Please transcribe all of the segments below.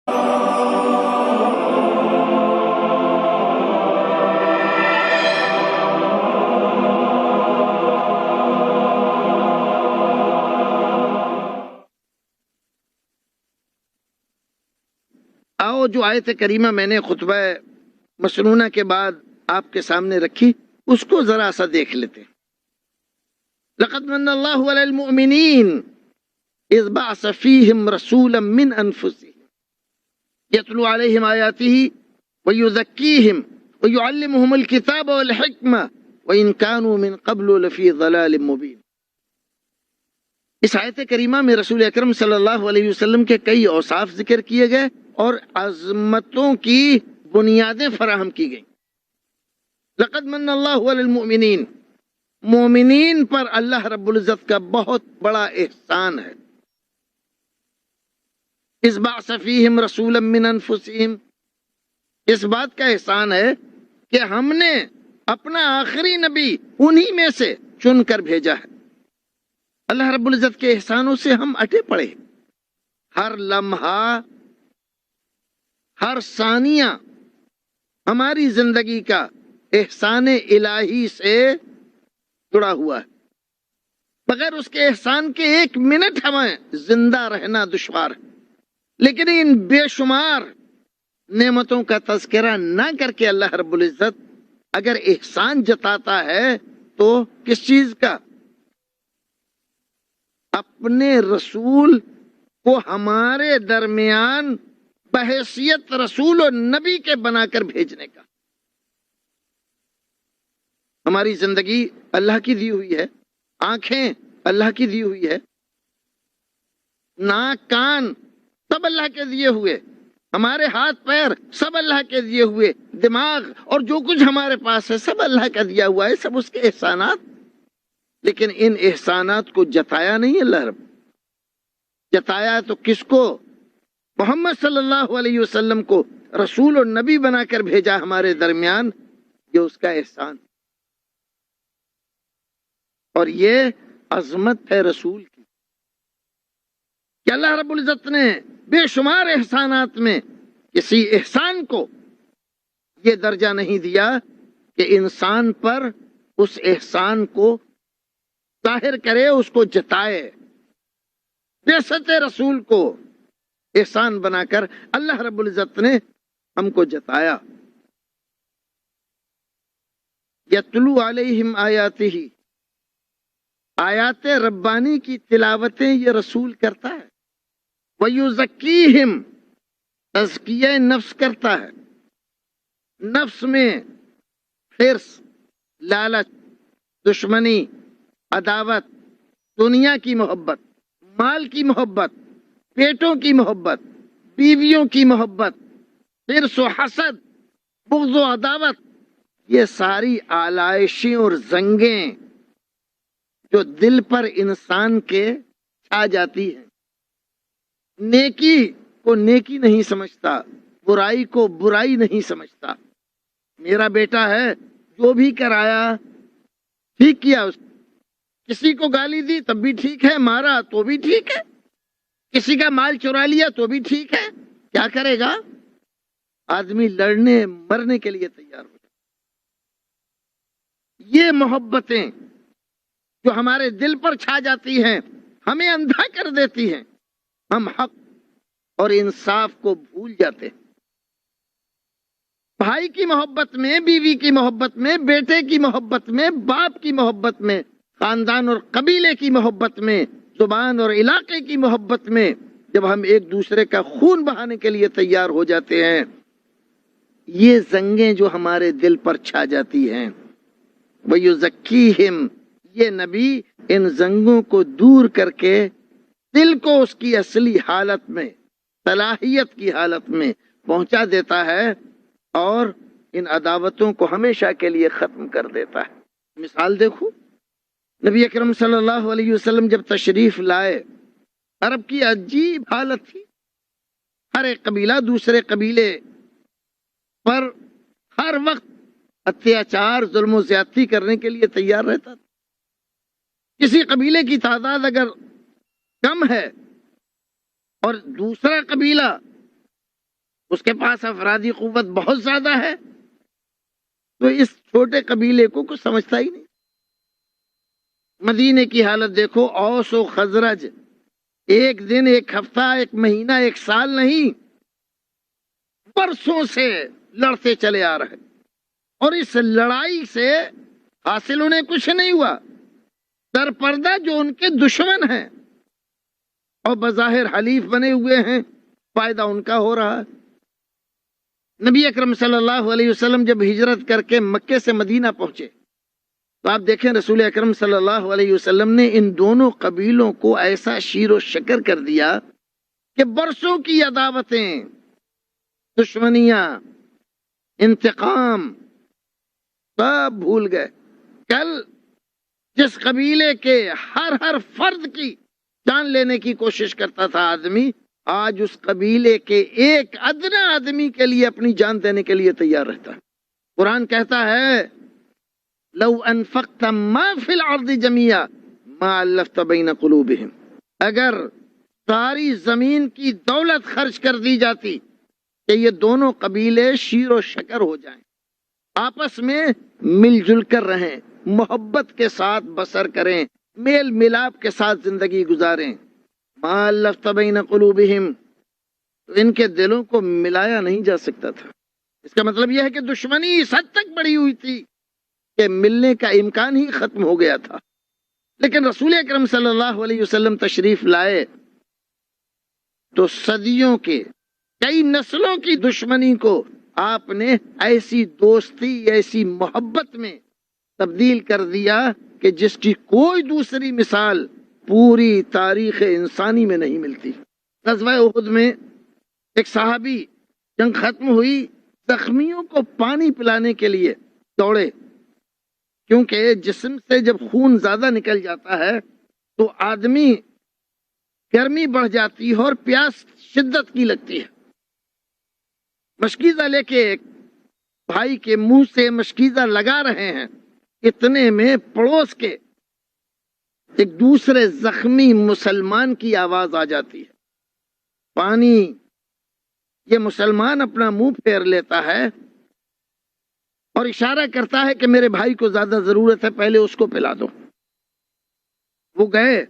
آؤ جو آیت کریمہ میں نے خطبہ مسنونہ کے بعد آپ کے سامنے رکھی اس کو ذرا سا دیکھ لیتے ہیں۔ لقد من اللہ علی المؤمنین اذ بعث فیہم رسولا من انفسہم یتلو علیہم آیاتہ ویزکیہم ویعلمہم الکتاب والحکمہ وإن كانوا من قبل لفی ضلال مبین۔ اس آیت کریمہ میں رسول اکرم صلی اللہ علیہ وسلم کے کئی اوصاف ذکر کیے گئے اور عظمتوں کی بنیادیں فراہم کی گئیں۔ لقد من اللہ علی المؤمنین، مومنین پر اللہ رب العزت کا بہت بڑا احسان ہے۔ اذ بعث فیہم رسولا من انفسہم، اس بات کا احسان ہے کہ ہم نے اپنا آخری نبی انہی میں سے چن کر بھیجا ہے۔ اللہ رب العزت کے احسانوں سے ہم اٹے پڑے، ہر لمحہ ہر ثانیہ ہماری زندگی کا احسان الہی سے جڑا ہوا ہے۔ بغیر اس کے احسان کے ایک منٹ ہمیں زندہ رہنا دشوار ہے، لیکن ان بے شمار نعمتوں کا تذکرہ نہ کر کے اللہ رب العزت اگر احسان جتاتا ہے تو کس چیز کا؟ اپنے رسول کو ہمارے درمیان بحیثیت رسول و نبی کے بنا کر بھیجنے کا۔ ہماری زندگی اللہ کی دی ہوئی ہے، آنکھیں اللہ کی دی ہوئی ہے، ناک کان سب اللہ کے دیے ہوئے، ہمارے ہاتھ پیر سب اللہ کے دیے ہوئے، دماغ اور جو کچھ ہمارے پاس ہے سب اللہ کا دیا ہوا ہے، سب اس کے احسانات۔ لیکن ان احسانات کو جتایا نہیں اللہ رب، جتایا تو کس کو؟ محمد صلی اللہ علیہ وسلم کو رسول اور نبی بنا کر بھیجا ہمارے درمیان، یہ اس کا احسان اور یہ عظمت ہے رسول کی کہ اللہ رب العزت نے بے شمار احسانات میں کسی احسان کو یہ درجہ نہیں دیا کہ انسان پر اس احسان کو ظاہر کرے، اس کو جتائے۔ بعثت رسول کو احسان بنا کر اللہ رب العزت نے ہم کو جتایا۔ یتلو علیہم آیاتہ، آیات ربانی کی تلاوتیں یہ رسول کرتا ہے۔ وَيُزَكِّيهِمْ، تزکیہ نفس کرتا ہے، نفس میں حرص، لالچ، دشمنی، عداوت، دنیا کی محبت، مال کی محبت، پیٹوں کی محبت، بیویوں کی محبت، حرص و حسد، بغض و عداوت، یہ ساری آلائشیں اور زنگیں جو دل پر انسان کے چھا جاتی ہیں۔ نیکی کو نیکی نہیں سمجھتا، برائی کو برائی نہیں سمجھتا۔ میرا بیٹا ہے، جو بھی کرایا ٹھیک کیا، اس کسی کو گالی دی تب بھی ٹھیک ہے، مارا تو بھی ٹھیک ہے، کسی کا مال چرا لیا تو بھی ٹھیک ہے، کیا کرے گا؟ آدمی لڑنے مرنے کے لیے تیار ہو جائے۔ یہ محبتیں جو ہمارے دل پر چھا جاتی ہیں ہمیں اندھا کر دیتی ہیں، ہم حق اور انصاف کو بھول جاتے ہیں۔ بھائی کی محبت میں، بیوی کی محبت میں، بیٹے کی محبت میں، باپ کی محبت میں، خاندان اور قبیلے کی محبت میں، زبان اور علاقے کی محبت میں جب ہم ایک دوسرے کا خون بہانے کے لیے تیار ہو جاتے ہیں، یہ زنگیں جو ہمارے دل پر چھا جاتی ہیں، وَيُزَكِّيهِمْ، یہ نبی ان زنگوں کو دور کر کے دل کو اس کی اصلی حالت میں، صلاحیت کی حالت میں پہنچا دیتا ہے اور ان عداوتوں کو ہمیشہ کے لیے ختم کر دیتا ہے۔ مثال دیکھو، نبی اکرم صلی اللہ علیہ وسلم جب تشریف لائے، عرب کی عجیب حالت تھی، ہر ایک قبیلہ دوسرے قبیلے پر ہر وقت اتیاچار، ظلم و زیادتی کرنے کے لیے تیار رہتا تھا۔ کسی قبیلے کی تعداد اگر کم ہے اور دوسرا قبیلہ اس کے پاس افرادی قوت بہت زیادہ ہے، تو اس چھوٹے قبیلے کو کچھ سمجھتا ہی نہیں۔ مدینے کی حالت دیکھو، اوس و خزرج ایک دن، ایک ہفتہ، ایک مہینہ، ایک سال نہیں، برسوں سے لڑتے چلے آ رہے، اور اس لڑائی سے حاصل انہیں کچھ نہیں ہوا۔ در پردہ جو ان کے دشمن ہیں اور بظاہر حلیف بنے ہوئے ہیں، فائدہ ان کا ہو رہا ہے۔ نبی اکرم صلی اللہ علیہ وسلم جب ہجرت کر کے مکے سے مدینہ پہنچے تو آپ دیکھیں رسول اکرم صلی اللہ علیہ وسلم نے ان دونوں قبیلوں کو ایسا شیر و شکر کر دیا کہ برسوں کی عداوتیں، دشمنیاں، انتقام سب بھول گئے۔ کل جس قبیلے کے ہر فرد کی جان لینے کی کوشش کرتا تھا آدمی، آج اس قبیلے کے ایک ادنا آدمی کے لیے اپنی جان دینے کے لیے تیار رہتا ہے۔ قرآن کہتا ہے لو انفقت ما فی الارض جميعا ما الفت بین قلوبہم، اگر ساری زمین کی دولت خرچ کر دی جاتی کہ یہ دونوں قبیلے شیر و شکر ہو جائیں، آپس میں مل جل کر رہیں، محبت کے ساتھ بسر کریں، میل ملاپ کے ساتھ زندگی گزاریں، ما الفت بین قلوبہم، تو ان کے دلوں کو ملایا نہیں جا سکتا تھا۔ اس کا مطلب یہ ہے کہ دشمنی اس حد تک بڑی ہوئی تھی کہ ملنے کا امکان ہی ختم ہو گیا تھا۔ لیکن رسول اکرم صلی اللہ علیہ وسلم تشریف لائے تو صدیوں کے، کئی نسلوں کی دشمنی کو آپ نے ایسی دوستی، ایسی محبت میں تبدیل کر دیا کہ جس کی کوئی دوسری مثال پوری تاریخ انسانی میں نہیں ملتی۔ غزوہ احد میں ایک صحابی، جنگ ختم ہوئی، زخمیوں کو پانی پلانے کے لیے دوڑے، کیونکہ جسم سے جب خون زیادہ نکل جاتا ہے تو آدمی گرمی بڑھ جاتی ہے اور پیاس شدت کی لگتی ہے۔ مشکیزہ لے کے ایک بھائی کے منہ سے مشکیزہ لگا رہے ہیں، اتنے میں پڑوس کے ایک دوسرے زخمی مسلمان کی آواز آ جاتی ہے، پانی۔ یہ مسلمان اپنا منہ پھیر لیتا ہے اور اشارہ کرتا ہے کہ میرے بھائی کو زیادہ ضرورت ہے، پہلے اس کو پلا دو۔ وہ گئے،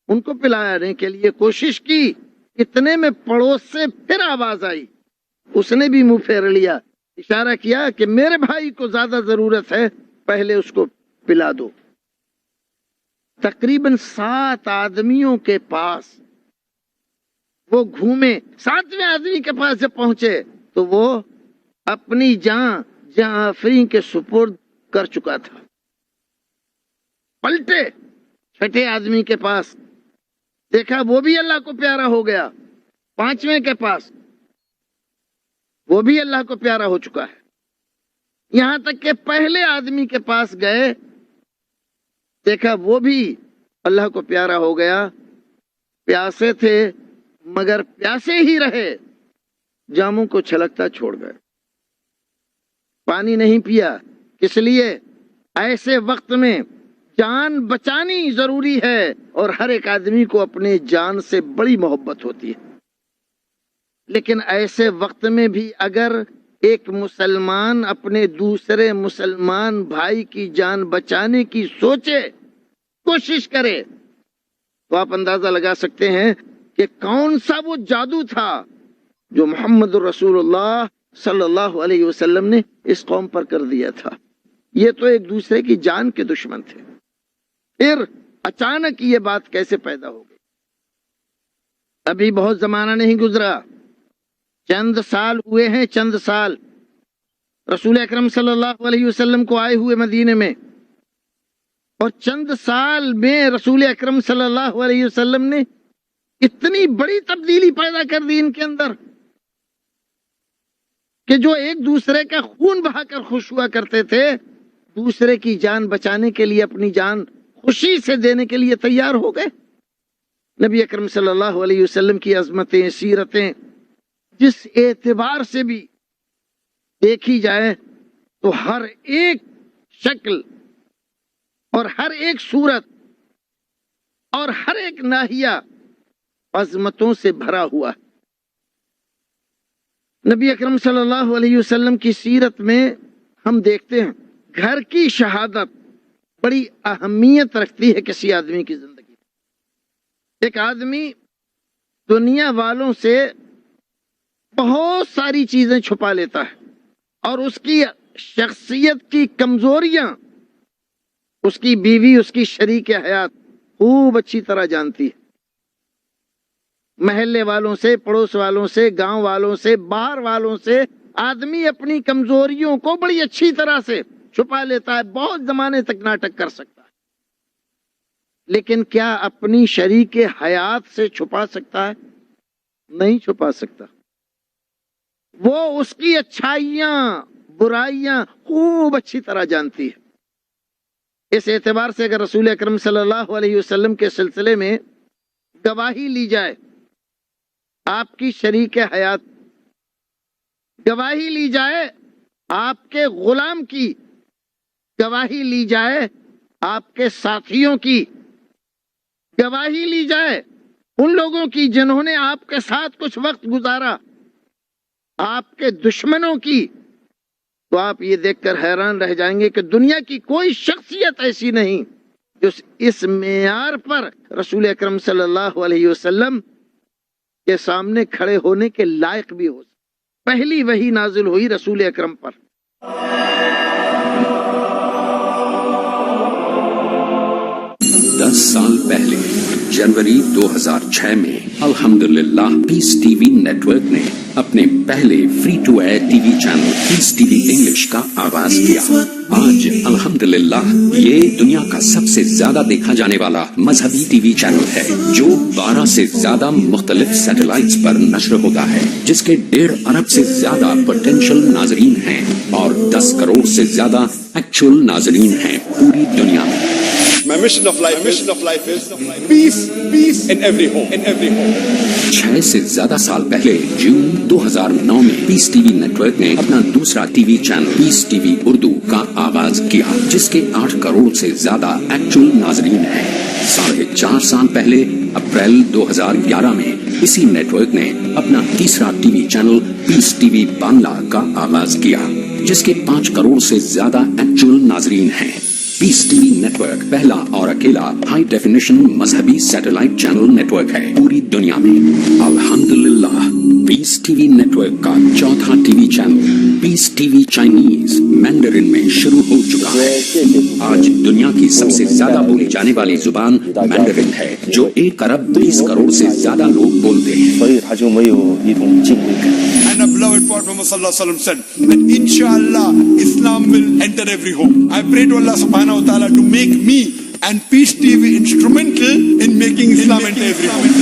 ان کو پلانے کے لیے کوشش کی، اتنے میں پڑوس سے پھر آواز آئی، اس نے بھی منہ پھیر لیا، اشارہ کیا کہ میرے بھائی کو زیادہ ضرورت ہے، پہلے اس کو پلا دو۔ تقریباً 7 آدمیوں کے پاس وہ گھومے، 7ویں آدمی کے پاس جب پہنچے تو وہ اپنی جان آفرین کے سپرد کر چکا تھا۔ پلٹے 6 آدمی کے پاس، دیکھا وہ بھی اللہ کو پیارا ہو گیا، 5ویں کے پاس وہ بھی اللہ کو پیارا ہو چکا ہے، یہاں تک کہ پہلے آدمی کے پاس گئے، دیکھا وہ بھی اللہ کو پیارا ہو گیا۔ پیاسے تھے مگر پیاسے ہی رہے، جاموں کو چھلکتا چھوڑ گئے، پانی نہیں پیا۔ اس لیے ایسے وقت میں جان بچانی ضروری ہے، اور ہر ایک آدمی کو اپنے جان سے بڑی محبت ہوتی ہے۔ لیکن ایسے وقت میں بھی اگر ایک مسلمان اپنے دوسرے مسلمان بھائی کی جان بچانے کی سوچے، کوشش کرے، تو آپ اندازہ لگا سکتے ہیں کہ کون سا وہ جادو تھا جو محمد رسول اللہ صلی اللہ علیہ وسلم نے اس قوم پر کر دیا تھا۔ یہ تو ایک دوسرے کی جان کے دشمن تھے، پھر اچانک یہ بات کیسے پیدا ہو گئی؟ ابھی بہت زمانہ نہیں گزرا، چند سال ہوئے ہیں، چند سال رسول اکرم صلی اللہ علیہ وسلم کو آئے ہوئے مدینے میں، اور چند سال میں رسول اکرم صلی اللہ علیہ وسلم نے اتنی بڑی تبدیلی پیدا کر دی ان کے اندر کہ جو ایک دوسرے کا خون بہا کر خوش ہوا کرتے تھے، دوسرے کی جان بچانے کے لیے اپنی جان خوشی سے دینے کے لیے تیار ہو گئے۔ نبی اکرم صلی اللہ علیہ وسلم کی عظمتیں، سیرتیں جس اعتبار سے بھی دیکھی جائے تو ہر ایک شکل اور ہر ایک صورت اور ہر ایک ناحیہ عظمتوں سے بھرا ہوا ہے۔ نبی اکرم صلی اللہ علیہ وسلم کی سیرت میں ہم دیکھتے ہیں گھر کی شہادت بڑی اہمیت رکھتی ہے کسی آدمی کی زندگی میں۔ ایک آدمی دنیا والوں سے بہت ساری چیزیں چھپا لیتا ہے اور اس کی شخصیت کی کمزوریاں اس کی بیوی، اس کی شریک حیات خوب اچھی طرح جانتی ہے۔ محلے والوں سے، پڑوس والوں سے، گاؤں والوں سے، باہر والوں سے آدمی اپنی کمزوریوں کو بڑی اچھی طرح سے چھپا لیتا ہے، بہت زمانے تک ناٹک کر سکتا ہے، لیکن کیا اپنی شریک حیات سے چھپا سکتا ہے؟ نہیں چھپا سکتا۔ وہ اس کی اچھائیاں برائیاں خوب اچھی طرح جانتی ہے۔ اس اعتبار سے اگر رسول اکرم صلی اللہ علیہ وسلم کے سلسلے میں گواہی لی جائے، آپ کی شریک حیات گواہی لی جائے، آپ کے غلام کی گواہی لی جائے، آپ کے ساتھیوں کی گواہی لی جائے، ان لوگوں کی جنہوں نے آپ کے ساتھ کچھ وقت گزارا، آپ کے دشمنوں کی، تو آپ یہ دیکھ کر حیران رہ جائیں گے کہ دنیا کی کوئی شخصیت ایسی نہیں جو اس معیار پر رسول اکرم صلی اللہ علیہ وسلم کے سامنے کھڑے ہونے کے لائق بھی ہو۔ پہلی وحی نازل ہوئی رسول اکرم پر۔ 10 سال پہلے جنوری 2006 میں الحمدللہ Peace T V network نے اپنے پہلے free to air TV channel Peace T V English کا آغاز کیا۔ آج الحمدللہ یہ دنیا کا سب سے زیادہ دیکھا جانے والا مذہبی ٹی وی چینل ہے، جو 12 سے زیادہ مختلف سیٹلائٹس پر نشر ہوتا ہے، جس کے 1.5 ارب سے زیادہ پوٹینشیل ناظرین ہیں اور 10 کروڑ سے زیادہ ایکچوئل ناظرین ہیں پوری دنیا میں۔ My mission of life is peace in every home. 6 سے زیادہ سال پہلے جون 2009 میں peace T V network نے اپنا دوسرا T V channel Peace T V Urdu کا آغاز کیا، جس کے 8 کروڑ سے زیادہ ایکچوئل ناظرین ہیں۔ 4.5 سال پہلے اپریل 2011 میں اسی نیٹ ورک نے اپنا تیسرا T V channel Peace T V Bangla کا آغاز کیا، جس کے 5 کروڑ سے زیادہ ایکچوئل ناظرین ہیں۔ پیس ٹی وی نیٹ ورک پہلا اور اکیلا ہائی ڈیفینیشن مذہبی سیٹلائٹ چینل نیٹ ورک ہے پوری دنیا میں۔ الحمدللہ Peace T we need work کا چوتھا T V channel Peace T V Chinese مینڈرن میں شروع ہو چکا ہے۔ آج دنیا کی سب سے زیادہ بولی جانے والی زبان مینڈرن ہے، جو 1 ارب 20 کروڑ سے زیادہ لوگ بولتے ہیں۔ And our beloved Prophet Muhammad sallallahu alaihi wasallam said that inshallah Islam will enter every home. I pray to Allah subhanahu wa ta'ala to make me and Peace TV instrumental in making Islam enter every home.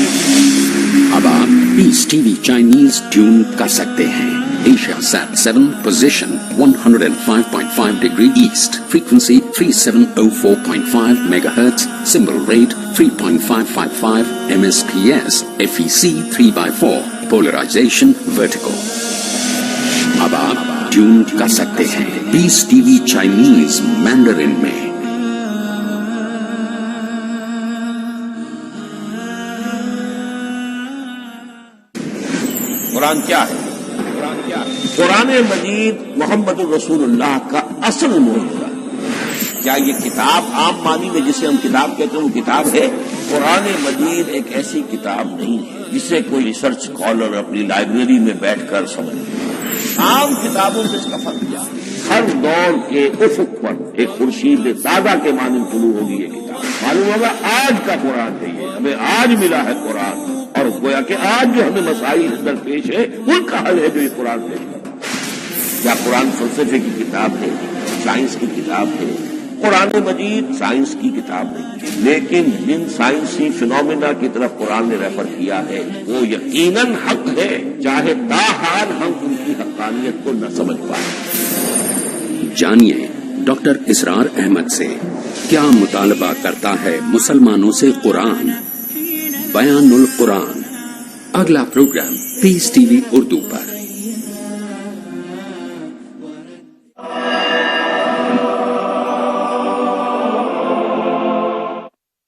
اب آپ Peace T V Chinese tune کر سکتے ہیں۔ AsiaSat 7 position 105.5 degree east, frequency 3704.5 megahertz, symbol rate 3.555 MSPS، FEC 3/4، polarisation vertical. اب آپ tune کر سکتے ہیں پیس ٹی وی چائنیز مینڈرن میں۔ قرآن کیا ہے؟ قرآن مجید محمد الرسول اللہ کا اصل معجزہ ہے۔ کیا یہ کتاب عام معنی میں جسے ہم کتاب کہتے ہیں وہ کتاب ہے؟ قرآن مجید ایک ایسی کتاب نہیں ہے جسے کوئی ریسرچ اسکالر اپنی لائبریری میں بیٹھ کر سمجھے۔ عام کتابوں سے اس کا فرق کیا ہے؟ ہر دور کے افق پر ایک خورشید تازہ کے مانند طلوع ہوگی یہ کتاب۔ معلوم ہوگا آج کا قرآن ہے، یہ ہمیں آج ملا ہے قرآن، اور گویا کہ آج جو ہمیں مسائل درپیش ہے ان کا حل ہے جو یہ قرآن پیش کرتا ہے۔ کیا قرآن فلسفے کی کتاب ہے، سائنس کی کتاب ہے؟ قرآن مجید سائنس کی کتاب نہیں، لیکن جن سائنسی فینومینا کی طرف قرآن نے ریفر کیا ہے وہ یقیناً حق ہے، چاہے تاحال ہم ان کی حقانیت کو نہ سمجھ پائیں۔ جانیے ڈاکٹر اسرار احمد سے کیا مطالبہ کرتا ہے مسلمانوں سے قرآن۔ بیان القرآن، اگلا پروگرام پیس ٹی وی اردو پر۔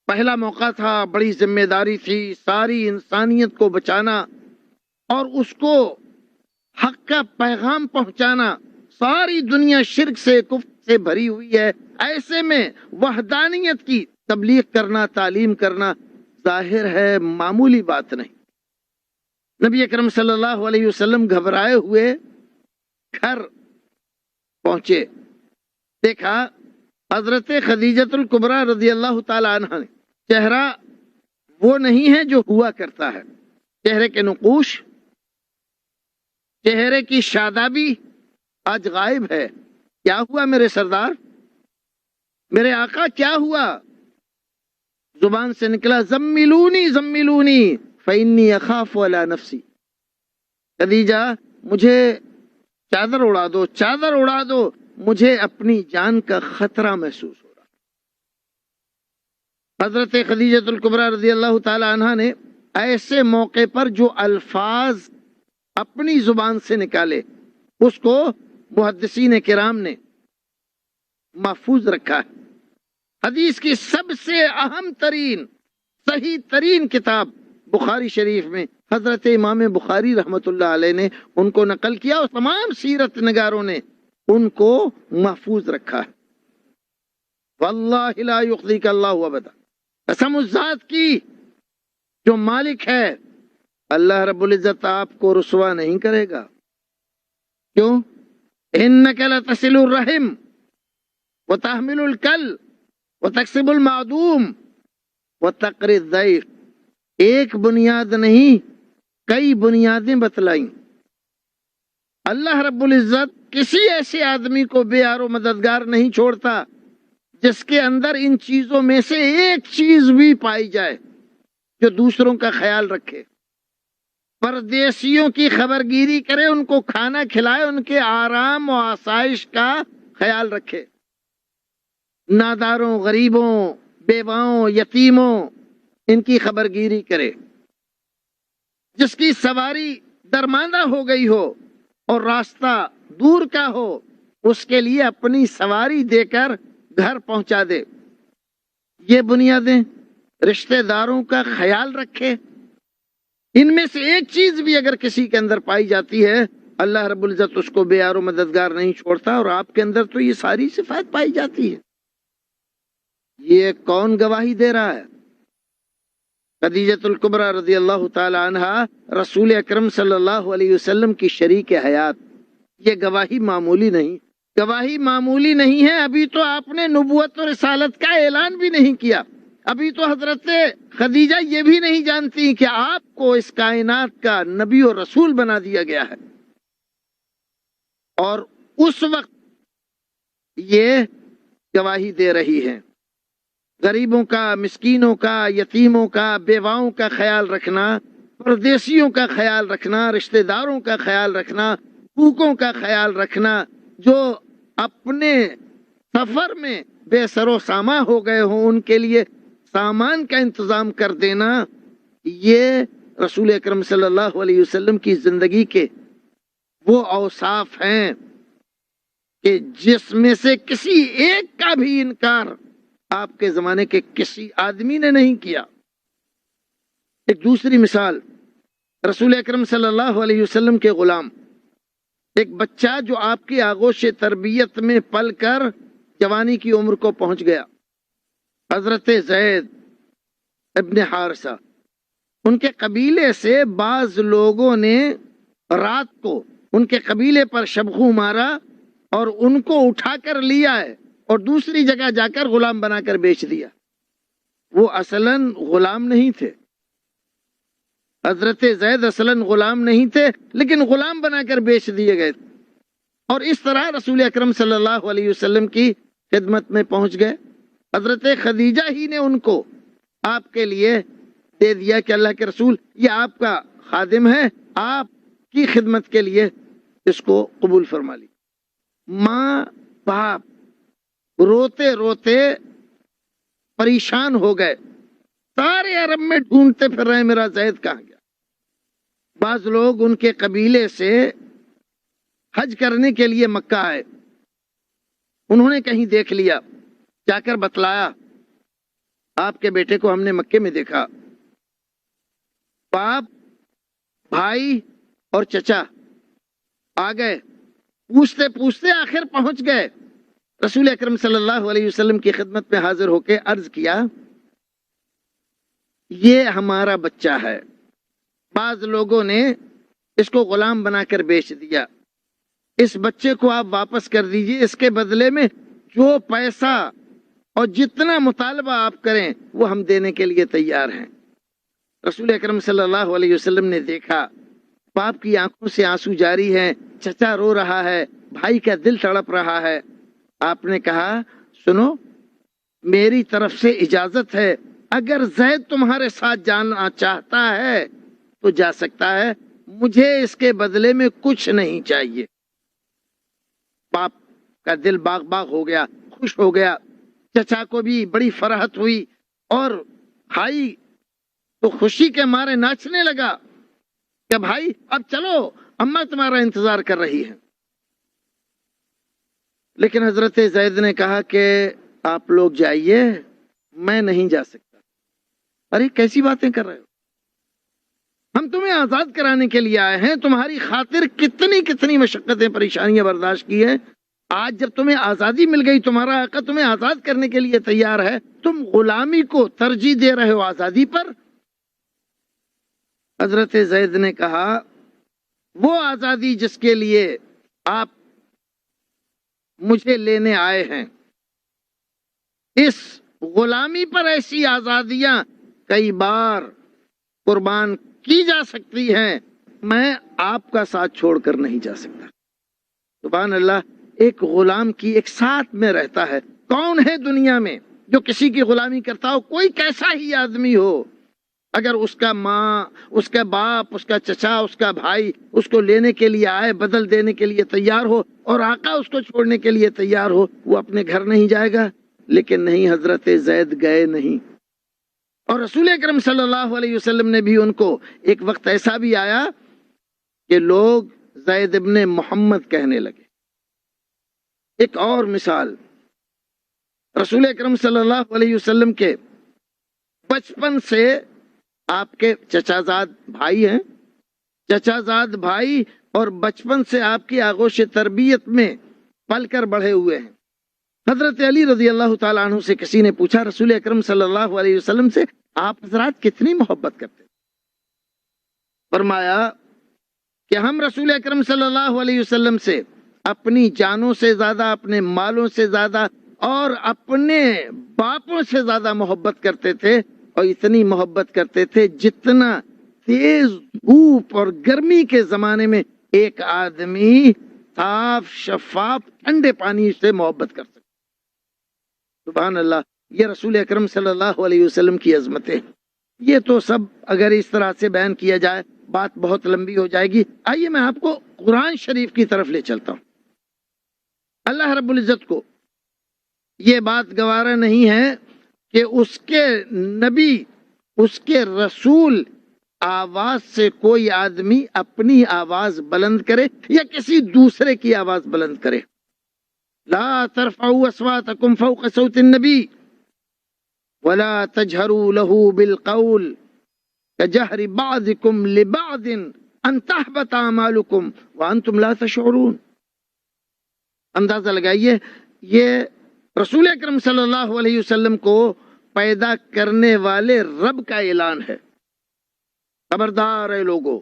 پہلا موقع تھا، بڑی ذمہ داری تھی، ساری انسانیت کو بچانا اور اس کو حق کا پیغام پہنچانا. ساری دنیا شرک سے کفر سے بھری ہوئی ہے، ایسے میں وحدانیت کی تبلیغ کرنا، تعلیم کرنا ظاہر ہے معمولی بات نہیں. نبی اکرم صلی اللہ علیہ وسلم گھبرائے ہوئے گھر پہنچے. دیکھا حضرت خدیجۃ الکبریٰ رضی اللہ تعالی عنہ نے. چہرہ وہ نہیں ہے جو ہوا کرتا ہے، چہرے کے نقوش، چہرے کی شادابی آج غائب ہے. کیا ہوا میرے سردار، میرے آقا، کیا ہوا؟ زبان سے نکلا زملونی زملونی فإنی اخاف علی نفسی. خدیجہ مجھے چادر اڑا دو، چادر اڑا دو، مجھے اپنی جان کا خطرہ محسوس ہو رہا. حضرت خدیجۃ الکبریٰ رضی اللہ تعالی عنہ نے ایسے موقع پر جو الفاظ اپنی زبان سے نکالے اس کو محدثین کرام نے محفوظ رکھا ہے. حدیث کی سب سے اہم ترین صحیح ترین کتاب بخاری شریف میں حضرت امام بخاری رحمت اللہ علیہ نے ان کو نقل کیا اور تمام سیرت نگاروں نے ان کو محفوظ رکھا ہے. واللہ لا یخزیک اللہ ابدا، قسم اس ذات کی جو مالک ہے، اللہ رب العزت آپ کو رسوا نہیں کرے گا. کیوں؟ انک لتصل الرحم وتحمل الکل وتکسب المعدوم وتقری الضیف. ایک بنیاد نہیں، کئی بنیادیں بتلائیں. اللہ رب العزت کسی ایسے آدمی کو بے یار و مددگار نہیں چھوڑتا جس کے اندر ان چیزوں میں سے ایک چیز بھی پائی جائے، جو دوسروں کا خیال رکھے، پردیسیوں کی خبرگیری کرے، ان کو کھانا کھلائے، ان کے آرام و آسائش کا خیال رکھے، ناداروں، غریبوں، بیواؤں، یتیموں ان کی خبرگیری کرے. جس کی سواری درماندہ ہو گئی ہو اور راستہ دور کا ہو، اس کے لیے اپنی سواری دے کر گھر پہنچا دے. یہ بنیادیں رشتہ داروں کا خیال رکھے. ان میں سے ایک چیز بھی اگر کسی کے اندر پائی جاتی ہے، اللہ رب العزت اس کو بے یار و مددگار نہیں چھوڑتا. اور آپ کے اندر تو یہ ساری صفات پائی جاتی ہے. یہ کون گواہی دے رہا ہے؟ خدیجۃ الکبریٰ رضی اللہ تعالی عنہ، رسول اکرم صلی اللہ علیہ وسلم کی شریک حیات. یہ گواہی معمولی نہیں، گواہی معمولی نہیں ہے. ابھی تو آپ نے نبوت و رسالت کا اعلان بھی نہیں کیا. ابھی تو حضرت خدیجہ یہ بھی نہیں جانتی کہ آپ کو اس کائنات کا نبی و رسول بنا دیا گیا ہے. اور اس وقت یہ گواہی دے رہی ہے. غریبوں کا، مسکینوں کا، یتیموں کا، بیواؤں کا خیال رکھنا، پردیسیوں کا خیال رکھنا، رشتہ داروں کا خیال رکھنا، پھوکوں کا خیال رکھنا، جو اپنے سفر میں بے سر و ساماں ہو گئے ہوں ان کے لیے سامان کا انتظام کر دینا. یہ رسول اکرم صلی اللہ علیہ وسلم کی زندگی کے وہ اوصاف ہیں کہ جس میں سے کسی ایک کا بھی انکار آپ کے زمانے کے کسی آدمی نے نہیں کیا. ایک دوسری مثال، رسول اکرم صلی اللہ علیہ وسلم کے غلام، ایک بچہ جو آپ کی آغوش تربیت میں پل کر جوانی کی عمر کو پہنچ گیا، حضرت زید ابن حارثہ. ان کے قبیلے سے بعض لوگوں نے رات کو ان کے قبیلے پر شبخو مارا اور ان کو اٹھا کر لیا ہے اور دوسری جگہ جا کر غلام بنا کر بیچ دیا. وہ اصلاً غلام نہیں تھے، حضرت زید اصلاً غلام نہیں تھے، لیکن غلام بنا کر بیچ دیے گئے. اور اس طرح رسول اکرم صلی اللہ علیہ وسلم کی خدمت میں پہنچ گئے. حضرت خدیجہ ہی نے ان کو آپ کے لیے دے دیا کہ اللہ کے رسول یہ آپ کا خادم ہے، آپ کی خدمت کے لیے اس کو قبول فرما لی. ماں باپ روتے روتے پریشان ہو گئے، سارے عرب میں ڈھونڈتے پھر رہے میرا زید کہاں گیا. بعض لوگ ان کے قبیلے سے حج کرنے کے لیے مکہ آئے، انہوں نے کہیں دیکھ لیا، جا کر بتلایا آپ کے بیٹے کو ہم نے مکے میں دیکھا. باپ، بھائی اور چچا آ گئے، پوچھتے پوچھتے آخر پہنچ گئے، رسول اکرم صلی اللہ علیہ وسلم کی خدمت میں حاضر ہو کے عرض کیا یہ ہمارا بچہ ہے، بعض لوگوں نے اس کو غلام بنا کر بیچ دیا، اس بچے کو آپ واپس کر دیجئے، اس کے بدلے میں جو پیسہ اور جتنا مطالبہ آپ کریں وہ ہم دینے کے لیے تیار ہیں۔ رسول اکرم صلی اللہ علیہ وسلم نے دیکھا باپ کی آنکھوں سے آنسو جاری ہیں، چچا رو رہا ہے، بھائی کا دل تڑپ رہا ہے۔ آپ نے کہا سنو، میری طرف سے اجازت ہے، اگر زید تمہارے ساتھ جانا چاہتا ہے تو جا سکتا ہے، مجھے اس کے بدلے میں کچھ نہیں چاہیے۔ باپ کا دل باغ باغ ہو گیا، خوش ہو گیا، چچا کو بھی بڑی فرحت ہوئی، اور بھائی تو خوشی کے مارے ناچنے لگا کہ بھائی اب چلو، اماں تمہارا انتظار کر رہی ہے۔ لیکن حضرت زید نے کہا کہ آپ لوگ جائیے، میں نہیں جا سکتا۔ ارے کیسی باتیں کر رہے ہو، ہم تمہیں آزاد کرانے کے لیے آئے ہیں، تمہاری خاطر کتنی کتنی مشقتیں پریشانیاں برداشت کی ہیں، آج جب تمہیں آزادی مل گئی، تمہارا آقا تمہیں آزاد کرنے کے لیے تیار ہے، تم غلامی کو ترجیح دے رہے ہو آزادی پر۔ حضرت زید نے کہا وہ آزادی جس کے لیے آپ مجھے لینے آئے ہیں، اس غلامی پر ایسی آزادیاں کئی بار قربان کی جا سکتی ہیں، میں آپ کا ساتھ چھوڑ کر نہیں جا سکتا۔ سبحان اللہ، ایک غلام کی ایک ساتھ میں رہتا ہے۔ کون ہے دنیا میں جو کسی کی غلامی کرتا ہو؟ کوئی کیسا ہی آدمی ہو، اگر اس کا ماں، اس کا باپ، اس کا چچا، اس کا بھائی اس کو لینے کے لیے آئے، بدل دینے کے لیے تیار ہو، اور آقا اس کو چھوڑنے کے لیے تیار ہو، وہ اپنے گھر نہیں جائے گا؟ لیکن نہیں، حضرت زید گئے نہیں۔ اور رسول اکرم صلی اللہ علیہ وسلم نے بھی ان کو، ایک وقت ایسا بھی آیا کہ لوگ زید ابن محمد کہنے لگے۔ ایک اور مثال، رسول اکرم صلی اللہ علیہ وسلم کے بچپن سے آپ کے چچا زاد بھائی ہیں، چچا زاد بھائی، اور بچپن سے آپ کی آغوش تربیت میں پل کر بڑھے ہوئے ہیں۔ حضرت علی رضی اللہ تعالیٰ عنہ سے کسی نے پوچھا رسول اکرم صلی اللہ علیہ وسلم سے آپ حضرات کتنی محبت کرتے؟ فرمایا کہ ہم رسول اکرم صلی اللہ علیہ وسلم سے اپنی جانوں سے زیادہ، اپنے مالوں سے زیادہ، اور اپنے باپوں سے زیادہ محبت کرتے تھے، اور اتنی محبت کرتے تھے جتنا تیز دھوپ اور گرمی کے زمانے میں ایک آدمی صاف شفاف ٹھنڈے پانی سے محبت کر سکتا۔ سبحان اللہ، یہ رسول اکرم صلی اللہ علیہ وسلم کی عظمتیں۔ یہ تو سب اگر اس طرح سے بیان کیا جائے بات بہت لمبی ہو جائے گی۔ آئیے میں آپ کو قرآن شریف کی طرف لے چلتا ہوں۔ اللہ رب العزت کو یہ بات گوارا نہیں ہے کہ اس کے نبی، اس کے رسول آواز سے کوئی آدمی اپنی آواز بلند کرے یا کسی دوسرے کی آواز بلند کرے۔ لا ترفعوا اصواتکم فوق صوت النبی ولا تجهروا له بالقول كجهر بعضكم لبعض ان تحبط اعمالكم وانتم لا تشعرون۔ اندازہ لگائیے، یہ رسول اکرم صلی اللہ علیہ وسلم کو پیدا کرنے والے رب کا اعلان ہے۔ خبردار ہے لوگو،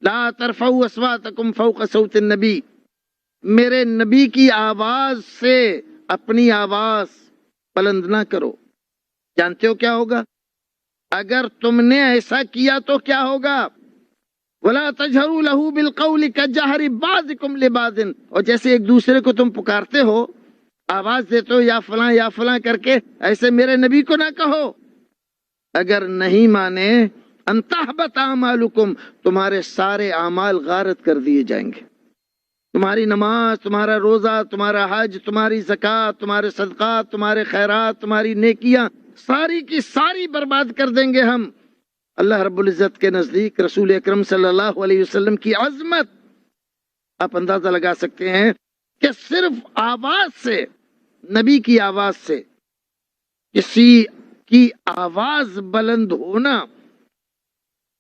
لا ترفعوا اصواتکم فوق صوت النبی، میرے نبی کی آواز سے اپنی آواز بلند نہ کرو۔ جانتے ہو کیا ہوگا؟ اگر تم نے ایسا کیا تو کیا ہوگا؟ وَلَا تَجْهَرُوا لَهُ بِالْقَوْلِ كَجَهْرِ بَعْضِكُمْ لِبَعْضٍ، اور جیسے ایک دوسرے کو تم پکارتے ہو، آواز دیتے ہو یا فلاں کر کے، ایسے میرے نبی کو نہ کہو۔ اگر نہیں مانے ان تحبط اعمالکم، تمہارے سارے اعمال غارت کر دیے جائیں گے۔ تمہاری نماز، تمہارا روزہ، تمہارا حج، تمہاری زکوٰۃ، تمہارے صدقات، تمہارے خیرات، تمہاری نیکیاں ساری کی ساری برباد کر دیں گے ہم۔ اللہ رب العزت کے نزدیک رسول اکرم صلی اللہ علیہ وسلم کی عظمت آپ اندازہ لگا سکتے ہیں کہ صرف آواز سے، نبی کی آواز سے کسی کی آواز بلند ہونا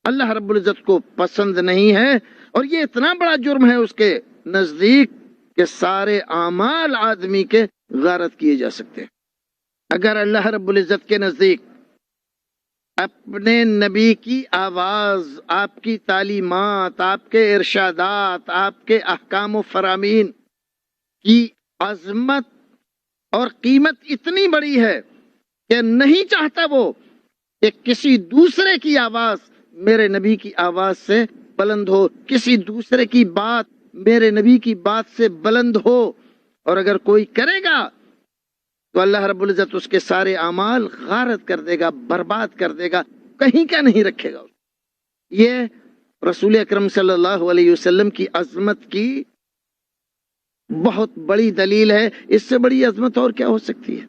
اللہ رب العزت کو پسند نہیں ہے۔ اور یہ اتنا بڑا جرم ہے اس کے نزدیک کہ سارے اعمال آدمی کے غارت کیے جا سکتے ہیں۔ اگر اللہ رب العزت کے نزدیک اپنے نبی کی آواز، آپ کی تعلیمات، آپ کے ارشادات، آپ کے احکام و فرامین کی عظمت اور قیمت اتنی بڑی ہے کہ نہیں چاہتا وہ کہ کسی دوسرے کی آواز میرے نبی کی آواز سے بلند ہو، کسی دوسرے کی بات میرے نبی کی بات سے بلند ہو، اور اگر کوئی کرے گا تو اللہ رب العزت اس کے سارے اعمال غارت کر دے گا، برباد کر دے گا، کہیں کا نہیں رکھے گا۔ یہ رسول اکرم صلی اللہ علیہ وسلم کی عظمت کی بہت بڑی دلیل ہے۔ اس سے بڑی عظمت اور کیا ہو سکتی ہے؟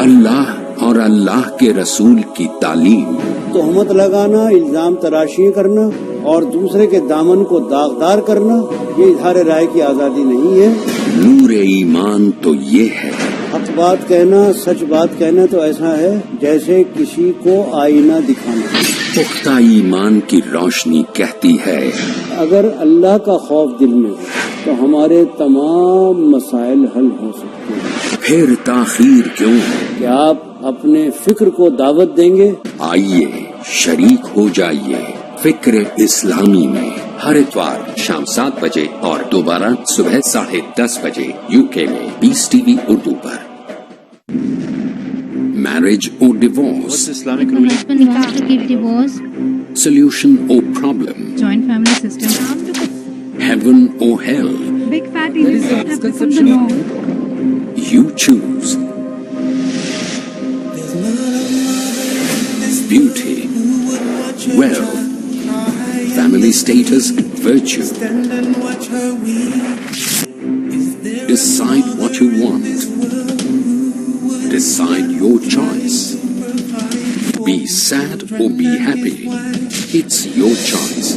اللہ اور اللہ کے رسول کی تعلیم، تہمت لگانا، الزام تراشی کرنا اور دوسرے کے دامن کو داغدار کرنا یہ اظہار رائے کی آزادی نہیں ہے۔ نور ایمان تو یہ ہے، حق بات کہنا، سچ بات کہنا تو ایسا ہے جیسے کسی کو آئینہ دکھانا۔ پختہ ایمان کی روشنی کہتی ہے اگر اللہ کا خوف دل میں ہو تو ہمارے تمام مسائل حل ہو سکتے ہیں۔ پھر تاخیر کیوں؟ کیا آپ اپنے فکر کو دعوت دیں گے؟ آئیے شریک ہو جائیے فکر اسلامی میں، ہر اتوار شام 7 بجے اور دوبارہ صبح 10:30 بجے UK میں پیس ٹی وی اردو پر۔ Marriage or divorce, Islamic ruling? Husband wants to keep divorce. solution or problem, Joint family system. heaven or hell, Big fat illusions have become the norm. you choose. Beauty, wealth, family status, virtue. Decide what you want. Decide your choice. Be sad or be happy. It's your choice.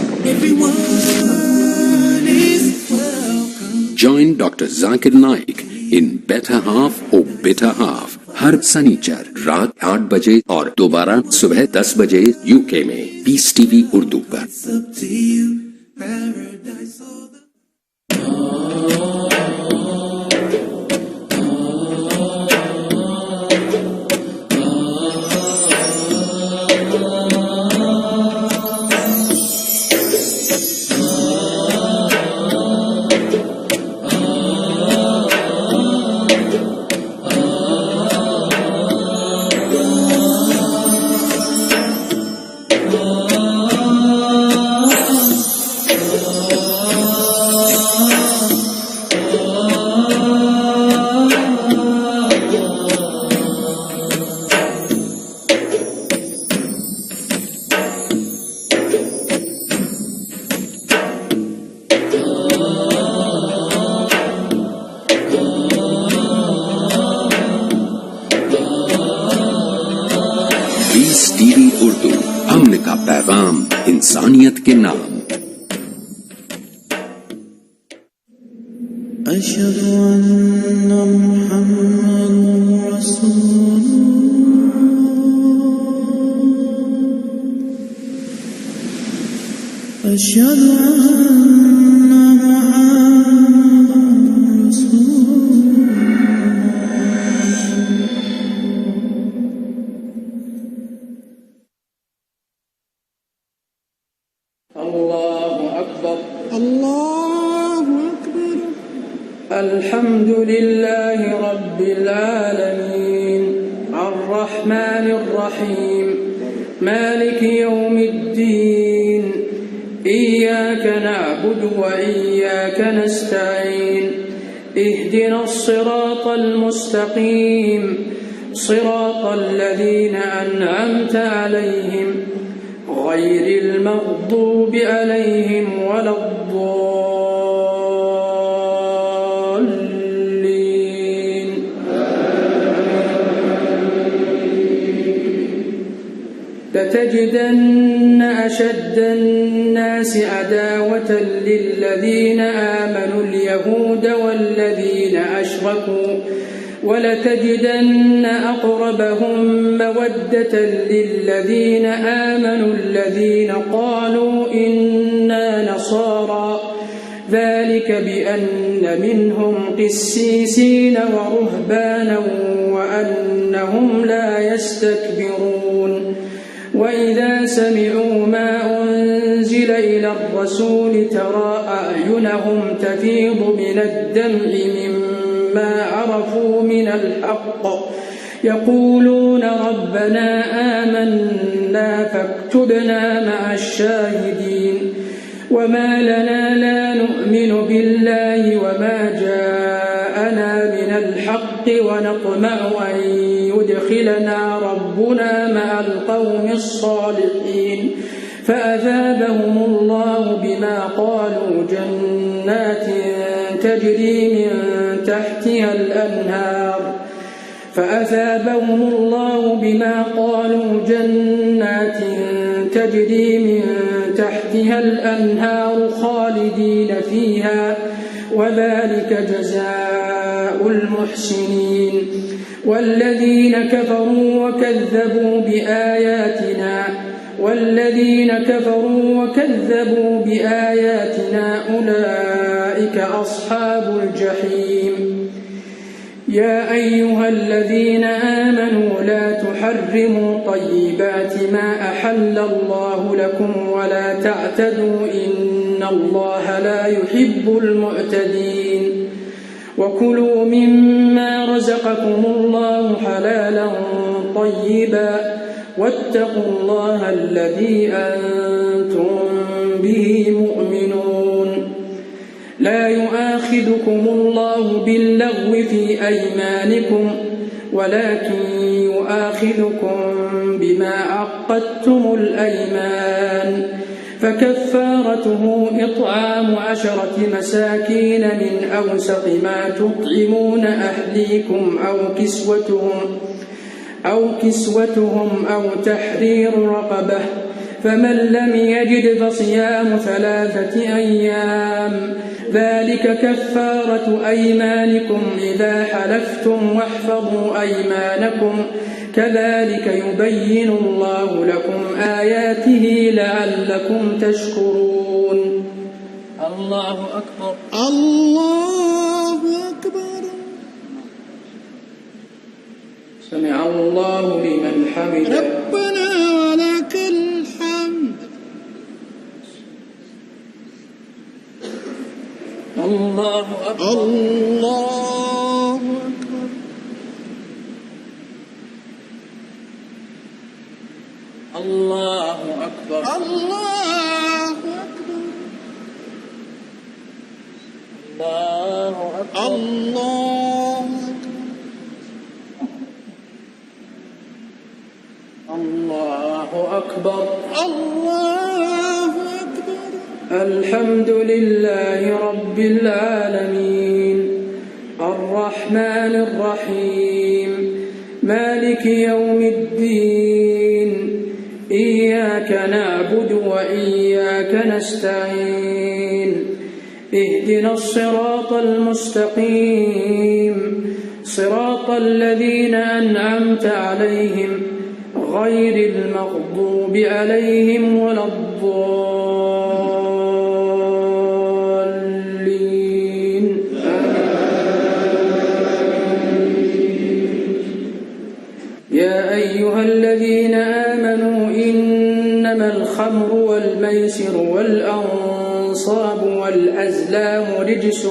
Join Dr. Zakir Naik in Better Half or Bitter Half ہر سنیچر رات 8 بجے اور دوبارہ صبح 10 بجے UK میں peace T V Urdu پر۔ اردو، امن کا پیغام انسانیت کے نام۔ اشہد ان محمد رسول اللہ، اشہد ان محمد رسول اللہ۔ اللہ اکبر، اللہ اکبر۔ الحمد لله رب العالمين الرحمن الرحيم مالك يوم الدين إياك نعبد وإياك نستعين اهدنا الصراط المستقيم صراط الذين أنعمت عليهم غير المغضوب عليهم ولا الضالين لتجدن أشد الناس عداوة للذين آمنوا اليهود والذين أشركوا ولتجدن أقربهم مودة للذين آمنوا الذين قالوا إنا نصارى ذلك بأن منهم قسيسين ورهبانا وأنهم لا يستكبرون وإذا سمعوا ما أنزل إلى الرسول ترى أعينهم تفيض من الدمع مما عرفوا من الحق يقولون ربنا آمنا فاكتبنا مع الشاهدين وما لنا لا نؤمن بالله وما جاءنا من الحق ونطمع أن يدخلنا ربنا مع القوم الصالحين فأثابهم الله بما قالوا جنات تجري من تحتها الأنهار خالدين فيها وذلك جزاء المحسنين والذين كفروا وكذبوا بآياتنا أولئك أصحاب الجحيم يا أيها الذين آمنوا لا تحرموا طيبات ما أحل الله لكم ولا تعتدوا إن الله لا يحب المعتدين وكلوا مما رزقكم الله حلالا طيبا واتقوا الله الذي أنتم به مؤمنون لا يؤاخذكم الله باللغو في أيمانكم ولكن يؤاخذكم بما عقدتم الأيمان فكفارته إطعام 10 مساكين من أوسط ما تطعمون أهليكم أو كسوتهم أو تحرير رقبة فمن لم يجد فصيام 3 أيام ذلك كفارة أيمانكم إذا حلفتم واحفظوا أيمانكم كذلك يبين الله لكم آياته لعلكم تشكرون الله أكبر الله أكبر سمع الله لمن حمده ربنا ولك الحمد الله أكبر الله أكبر الله أكبر الله أكبر الله أكبر الله أكبر الله أكبر الحمد لله رب العالمين الرحمن الرحيم مالك يوم الدين إياك نعبد وإياك نستعين اهدنا الصراط المستقيم صراط الذين أنعمت عليهم غير المغضوب عليهم ولا الضالين يا أيها الذين آمنوا إنما الخمر والميسر والأنصاب والأزلام رجس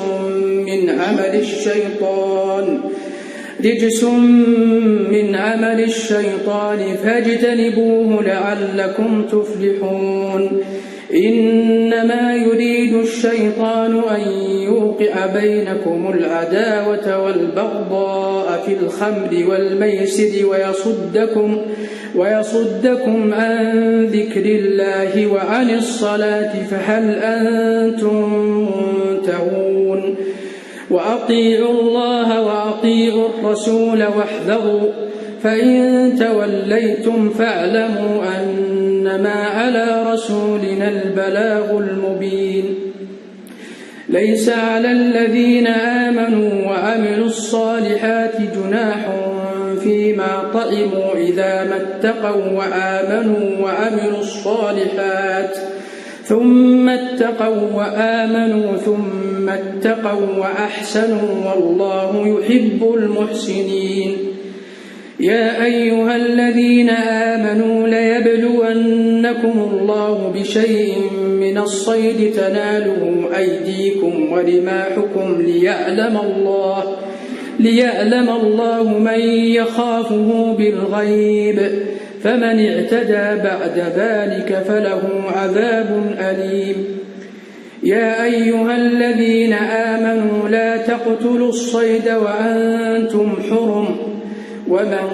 من عمل الشيطان فاجتنبوه لعلكم تفلحون إنما يريد الشيطان أن يوقع بينكم العداوة والبغضاء في الخمر والميسر ويصدكم عن ذكر الله وعن الصلاة فهل أنتم منتهون وأطيعوا الله وأطيعوا الرسول واحذروا فإن توليتم فاعلموا أنما على رسولنا البلاغ المبين ليس على الذين آمنوا وعملوا الصالحات جناح فيما طعموا إذا ما اتقوا وآمنوا وعملوا الصالحات ثم اتقوا وآمنوا ثم اتقوا وأحسنوا والله يحب المحسنين يا أيها الذين آمنوا ليبلونكم الله بشيء من الصيد تناله أيديكم ورماحكم ليعلم الله من يخافه بالغيب فمن اعتدى بعد ذلك فله عذاب أليم يا أيها الذين آمنوا لا تقتلوا الصيد وأنتم حرم ومن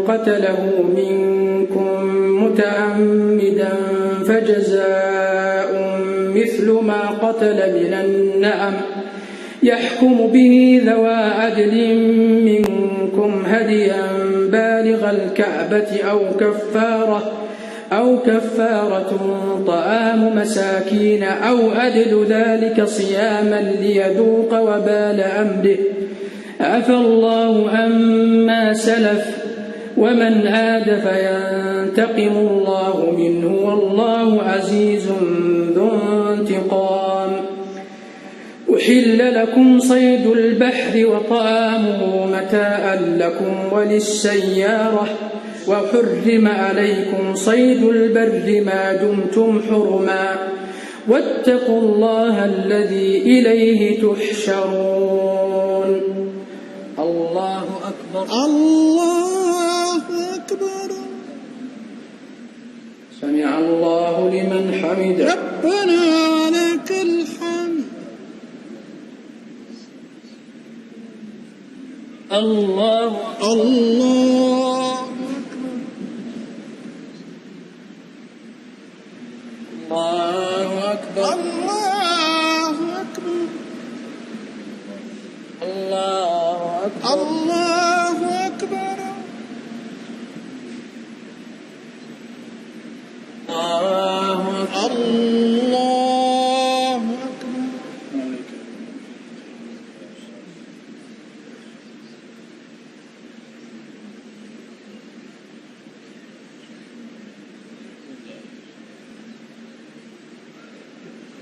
قتله منكم متعمدا فجزاء مثل ما قتل من النعم يحكم به ذوى عدل منكم هديا بالغ الكعبة أو كفارة طعام مساكين أو عدل ذلك صياما ليذوق وبال أمره عفى الله عما سلف ومن عاد فينتقم الله منه والله عزيز ذو انتقام أحل لكم صيد البحر وطعامه متاعا لكم وللسيارة وحرم عليكم صيد البر ما دمتم حرما واتقوا الله الذي إليه تحشرون الله أكبر الله أكبر سمع الله لمن حمده ربنا ولك الحمد الله الله أكبر الله أكبر الله أكبر الله أكبر الله أكبر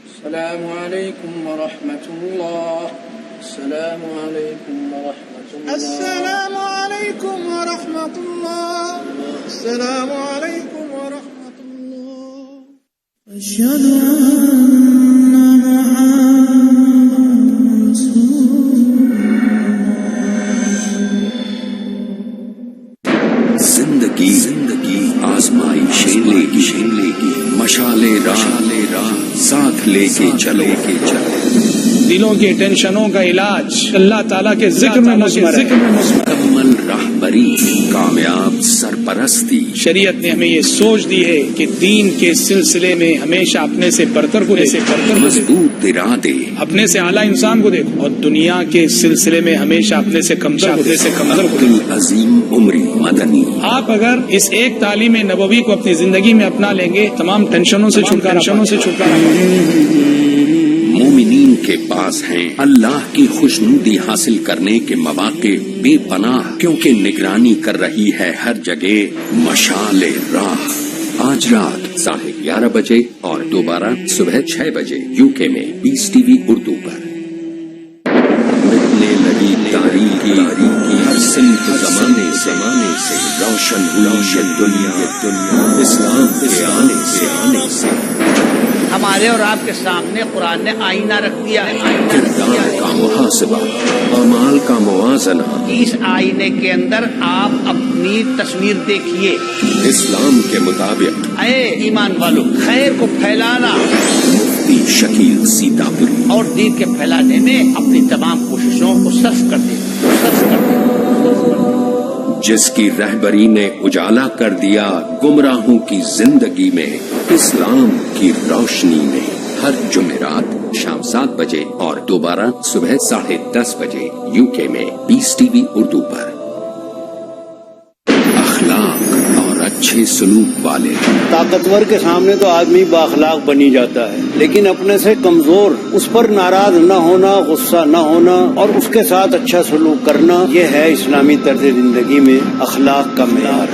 السلام عليكم ورحمة الله السلام عليكم ورحمة الله السلام عليكم ورحمة الله السلام عليكم ورحمة الله أشهد أن محمد رسول زندگی آزمائشیں لے گی مشالے راہ ساتھ لے کے چلو دلوں کی ٹینشنوں کا علاج اللہ تعالیٰ کے ذکر میں مکمل راہبری کامیاب سرپرستی شریعت نے ہمیں یہ سوچ دی ہے کہ دین کے سلسلے میں ہمیشہ اپنے سے برتر کو مضبوط ارادے اپنے سے اعلیٰ انسان کو دیکھو اور دنیا کے سلسلے میں ہمیشہ اپنے سے کمزور کو عظیم عمری مدنی آپ اگر اس ایک تعلیم نبوی کو اپنی زندگی میں اپنا لیں گے تمام ٹینشنوں سے چھٹکارا مومنین کے پاس ہیں اللہ کی خوشنودی حاصل کرنے کے مواقع بے پناہ کیونکہ نگرانی کر رہی ہے ہر جگہ مشعل راہ آج رات 11:30 بجے اور دوبارہ صبح 6 بجے UK میں پیس ٹی وی اردو پر مٹنے لگی تاریخی ہر سمت زمانے سے روشن ہوئی یہ دنیا اسلام کے آنے سے اب ہمارے اور آپ کے سامنے قرآن نے آئینہ رکھ دیا ہے. کردار کا محاسبہ، اعمال کا موازنہ. اس آئینے کے اندر آپ اپنی تصویر دیکھیے. اسلام کے مطابق اے ایمان والو، خیر کو پھیلانا. مفتی شکیل سیتاپوری. اور دین کے پھیلانے میں اپنی تمام کوششوں کو صرف کر دیں. جس کی رہبری نے اجالا کر دیا گمراہوں کی زندگی میں اسلام کی روشنی میں. ہر جمعرات شام 7 بجے اور دوبارہ صبح 10:30 بجے UK میں پیس ٹی وی اردو پر. اخلاق اور اچھے سلوک والے. طاقتور کے سامنے تو آدمی بااخلاق بنی جاتا ہے، لیکن اپنے سے کمزور اس پر ناراض نہ ہونا، غصہ نہ ہونا اور اس کے ساتھ اچھا سلوک کرنا، یہ ہے اسلامی طرز زندگی میں اخلاق کا معیار.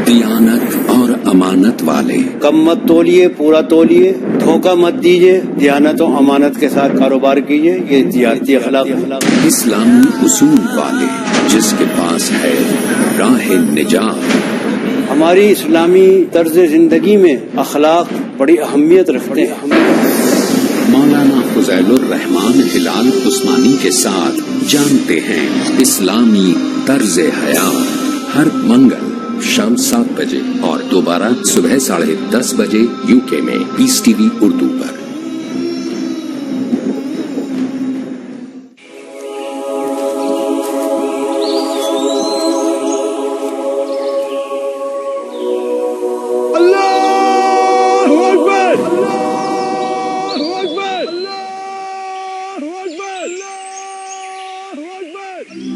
دیانت اور امانت والے. کم مت تولیے، پورا تولیے. دھوکہ مت دیجیے، دیانت و امانت کے ساتھ کاروبار کیجیے. یہ تجارتی اخلاق. اسلامی اصول والے، جس کے پاس ہے راہ نجات. ہماری اسلامی طرز زندگی میں اخلاق بڑی اہمیت رکھتے ہیں. مولانا فضیل الرحمان ہلال عثمانی کے ساتھ جانتے ہیں اسلامی طرز حیات. ہر منگل شام 7 بجے اور دوبارہ صبح 10:30 بجے UK میں پیس ٹی وی اردو پر.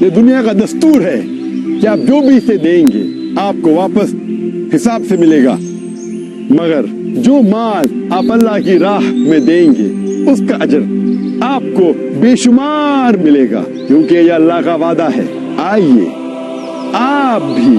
یہ دنیا کا دستور ہے کہ آپ جو بھی اسے دیں گے آپ کو واپس حساب سے ملے گا، مگر جو مال آپ اللہ کی راہ میں دیں گے اس کا اجر آپ کو بے شمار ملے گا، کیونکہ یہ اللہ کا وعدہ ہے. آئیے آپ بھی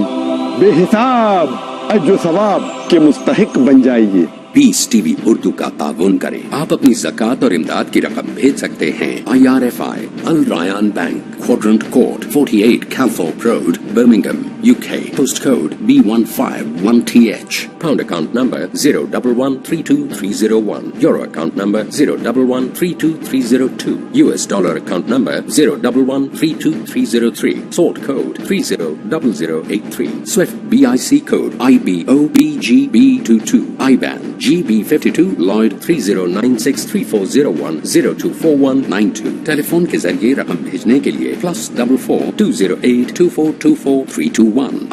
بے حساب اجر و ثواب کے مستحق بن جائیے. پیس ٹی وی اردو کا تعاون کریں. آپ اپنی زکوٰۃ اور امداد کی رقم بھیج سکتے ہیں IRFI الرایان بینک، کوڈرنٹ code 48 Calthorpe Road, Birmingham, UK. Post code B151TH. Pound account number 011323301. Euro account number 011323302. US dollar account number 011323303. Sort code 300083. Swift BIC code IBOBGB22. IBAN GB52 Lloyd 30963401 024192. Telephone کے ذریعے رقم بھیجنے کے لیے +44 208 2424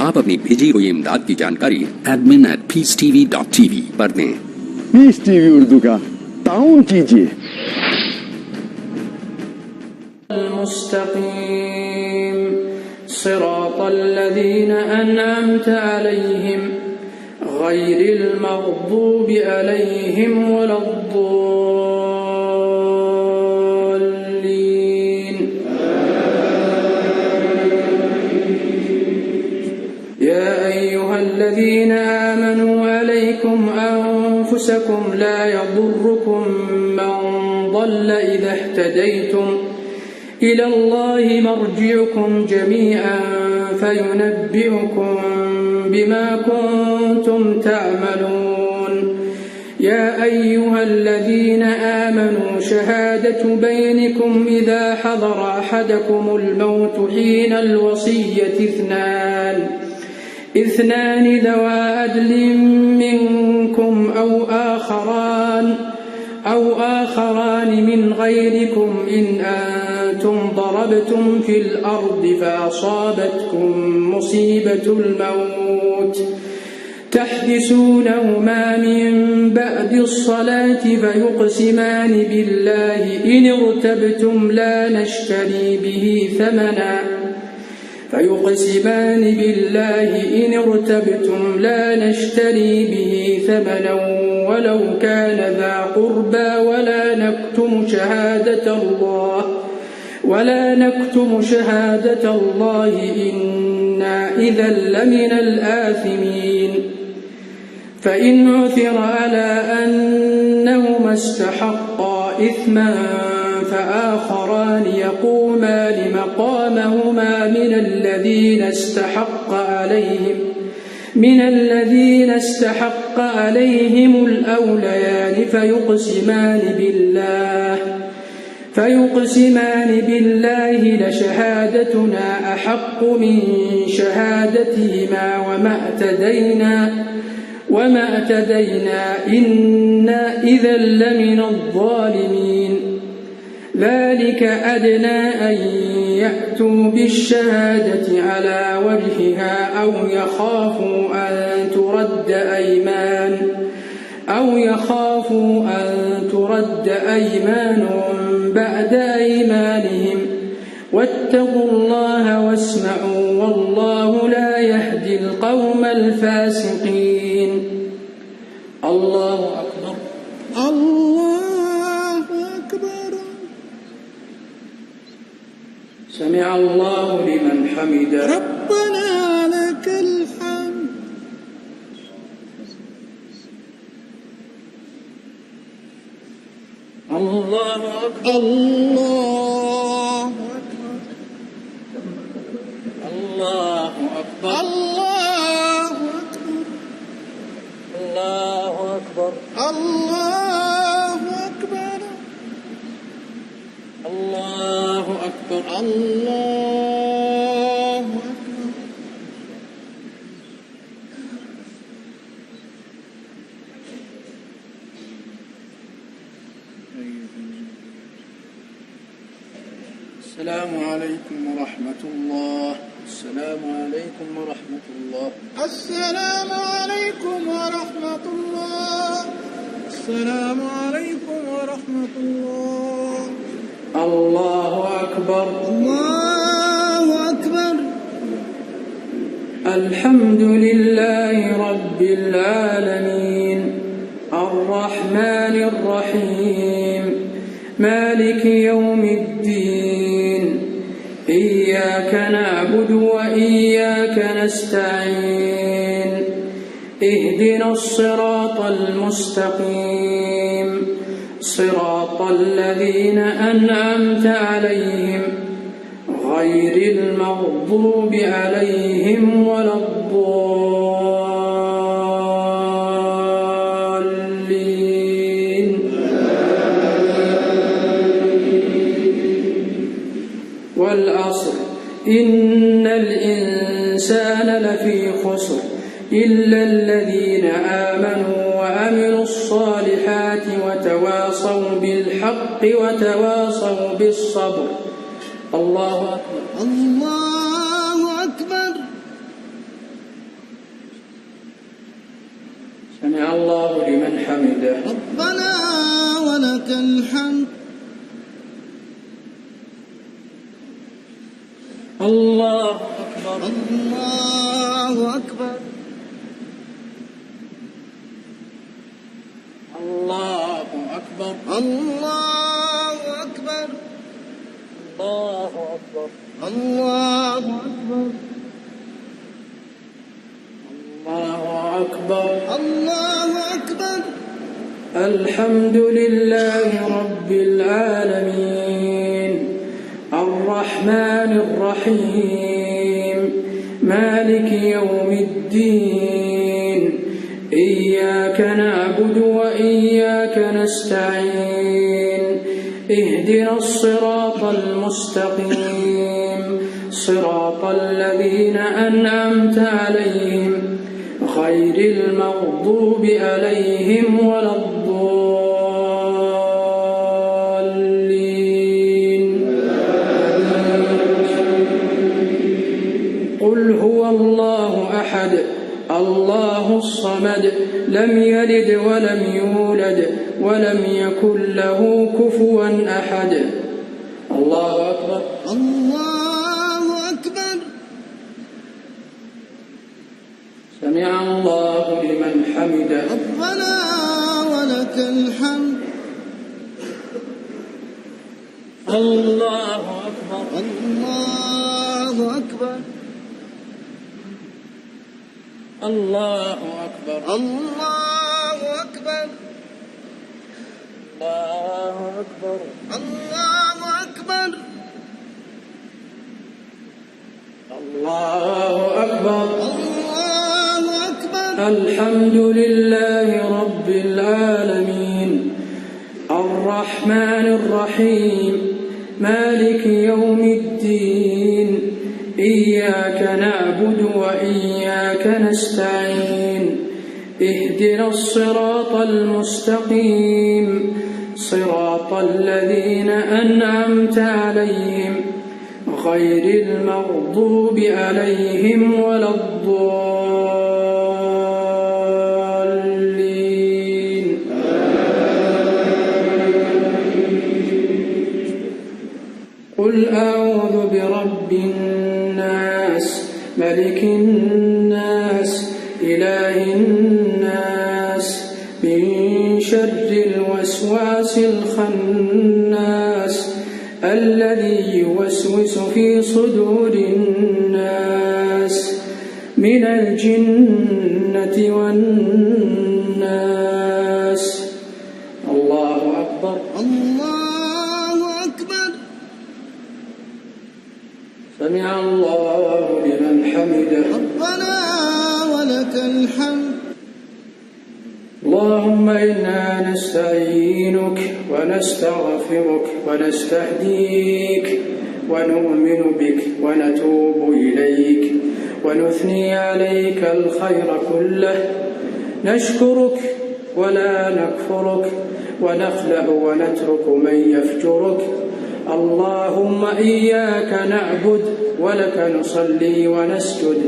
آپ اپنی بھیجی ہوئی امداد کی جانکاری admin@peacetv.tv پر دیں. پیس ٹی وی اردو کا تعاون کیجیے. المستقيم صراط الذين أنعمت عليهم غير المغضوب عليهم ولا الضالين. يا أيها الذين آمنوا عليكم أنفسكم لا يضركم من ضل إذا اهتديتم إلى الله مرجعكم جميعا فينبئكم بما كنتم تعملون. يا أيها الذين آمنوا شهادة بينكم إذا حضر أحدكم الموت حين الوصية اثنان ذوى عدل منكم أو آخران من غيركم إن أنتم ضربتم في الأرض فأصابتكم مصيبة الموت تحبسونهما من بعد الصلاة فيقسمان بالله إن ارتبتم لا نشتري به ثمنا ولو كان ذا قربى ولا نكتم شهادة الله إنا إذا لمن الآثمين. فإن عثر على أنهما استحقا إثما فآخران يقومان مقامهما من من الذين استحق عليهم الأوليان فيقسمان بالله لشهادتنا أحق من شهادتهما وما اعتدينا إنا إذا لمن الظالمين ذلك أدنى أن يأتوا بالشهادة على وجهها أو يخافوا أن ترد أيمان بعد أيمانهم واتقوا الله واسمعوا والله لا يهدي القوم الفاسقين. الله أكبر. الله أكبر. سمع الله لمن حمده. ربنا لك الحمد. الله أكبر. الله أكبر. الله أكبر. الله أكبر. الله أكبر. الله أكبر. الله أكبر. الله أكبر. السلام عليكم ورحمة الله. السلام عليكم ورحمة الله. السلام عليكم ورحمة الله. السلام عليكم ورحمة الله. الله أكبر. الله أكبر. الحمد لله رب العالمين الرحمن الرحيم مالك يوم الدين إياك نعبد وإياك نستعين اهدنا الصراط المستقيم صراط الذين أنعمت عليهم غير المغضوب عليهم ولا الضالين. والعصر إن الإنسان لفي خسر إلا الذين آمنوا وعملوا الصالحات وتواصوا بالحق وتواصوا بالصبر. الله أكبر. الله أكبر. سمع الله لمن حمده. ربنا ولك الحمد. الله أكبر. الله أكبر. الله أكبر. الله أكبر. الله أكبر. الله أكبر. الله أكبر. الله أكبر. الحمد لله رب العالمين الرحمن الرحيم مالك يوم الدين إياك نعبد وإياك نستعين اهدنا الصراط المستقيم صراط الذين أنعمت عليهم غير المغضوب عليهم ولا الضالين. قل هو الله أحد الله الصمد لم يلد ولم يولد ولم يكن له كفوا أحد. الله أكبر. الله أكبر. سمع الله لمن حمده. ربنا ولك الحمد. الله أكبر. الله أكبر. الله أكبر. الله أكبر. الله أكبر. الله أكبر. الله أكبر. الله الحمد لله رب العالمين الرحمن الرحيم مالك يوم الدين إياك نعبد وإياك نستعين اهدنا الصراط المستقيم صراط الذين أنعمت عليهم غير المغضوب عليهم ولا الضالين قل أعوذ برب الناس ملك الناس إله الناس من شر الوسواس الخناس الذي يوسوس في صدور الناس من الجنة والناس. الله أكبر. الله أكبر. سمع الله لمن حمده. ربنا ولك الحمد. اللهم إنا نستعينك ونستغفرك ونستهديك ونؤمن بك ونتوب إليك ونثني عليك الخير كله نشكرك ولا نكفرك ونخلع ونترك من يفجرك. اللهم إياك نعبد ولك نصلي ونسجد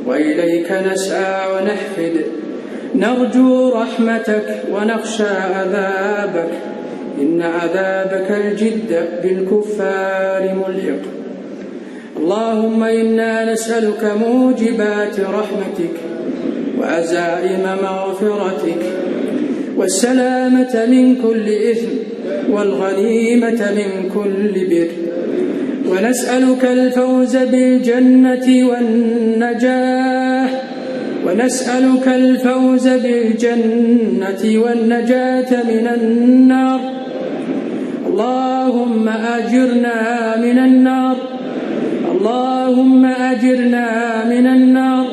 وإليك نسعى ونحفد نرجو رحمتك ونخشى عذابك إن عذابك الجد بالكفار ملحق. اللهم إنا نسألك موجبات رحمتك وعزائم مغفرتك والسلامة من كل إثم والغنيمة من كل بر ونسألك الفوز بالجنة ونسألك الفوز بالجنة والنجاة من النار. اللهم أجرنا من النار. اللهم أجرنا من النار.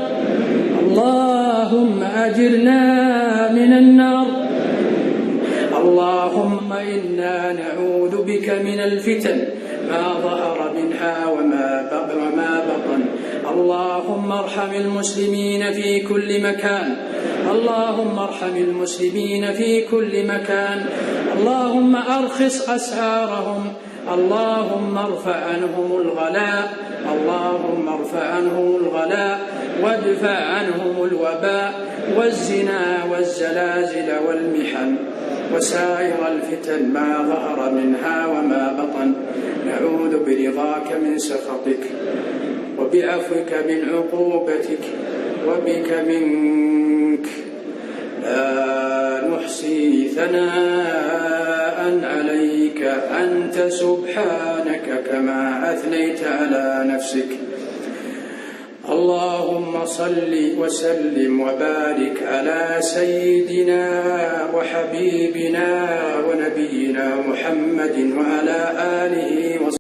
اللهم أجرنا من النار. اللهم إنا نعوذ بك من الفتن ما ظهر منها وما بطن. اللهم ارحم المسلمين في كل مكان. اللهم ارحم المسلمين في كل مكان. اللهم أرخص أسعارهم. اللهم ارفع عنهم الغلاء. اللهم ارفع عنهم الغلاء وادفع عنهم الوباء والزنا والزلازل والمحن وسائر الفتن ما ظهر منها وما بطن. نعوذ برضاك من سخطك وبعفوك من عقوبتك وبك منك لا نحصي ثناء عليك أنت سبحانك كما أثنيت على نفسك. اللهم صل وسلم وبارك على سيدنا وحبيبنا ونبينا محمد وعلى آله وصحبه